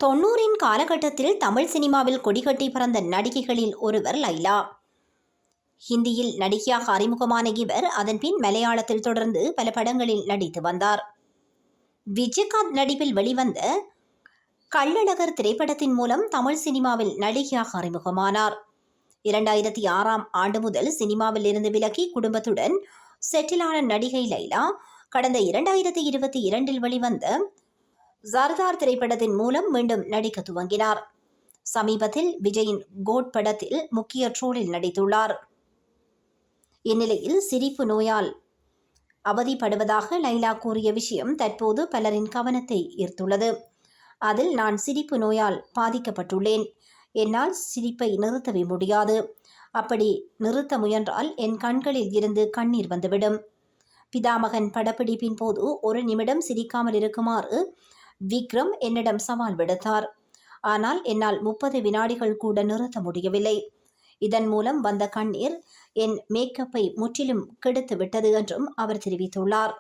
90இன் காலகட்டத்தில் தமிழ் சினிமாவில் கொடிகட்டி பறந்த நடிகைகளில் ஒருவர் லைலா. ஹிந்தியில் நடிகையாக அறிமுகமான இவர் அதன்பின் மலையாளத்தில் தொடர்ந்து பல படங்களில் நடித்து வந்தார். விஜயகாந்த் நடிப்பில் வெளிவந்த கள்ளழகர் திரைப்படத்தின் மூலம் தமிழ் சினிமாவில் நடிகையாக அறிமுகமானார். 2006ஆம் ஆண்டு முதல் சினிமாவில் இருந்து விலகி குடும்பத்துடன் செட்டிலான நடிகை லைலா கடந்த 2022இல் வெளிவந்த சர்தார் திரைப்படத்தின் மூலம் மீண்டும் நடிக்க துவங்கினார். சமீபத்தில் விஜயின் கோட் படத்தில் முக்கிய ரோலில் நடித்துள்ளார். இந்நிலையில் சிரிப்பு நோயால் அவதிப்படுவதாக லைலா கூறிய விஷயம் தற்போது பலரின் கவனத்தை ஈர்த்துள்ளது. அதில், நான் சிரிப்பு நோயால் பாதிக்கப்பட்டுள்ளேன். என்னால் சிரிப்பை நிறுத்தவே முடியாது. அப்படி நிறுத்த முயன்றால் என் கண்களில் இருந்து கண்ணீர் வந்துவிடும். பிதாமகன் படப்பிடிப்பின் போது 1 நிமிடம் சிரிக்காமல் இருக்குமாறு விக்ரம் என்னிடம் சவால் விடுத்தார். ஆனால் என்னால் 30 வினாடிகள் கூட நிறுத்த முடியவில்லை. இதன் மூலம் வந்த கண்ணீர் என் மேக்கப்பை முற்றிலும் கெடுத்து விட்டது என்றும் அவர் தெரிவித்துள்ளார்.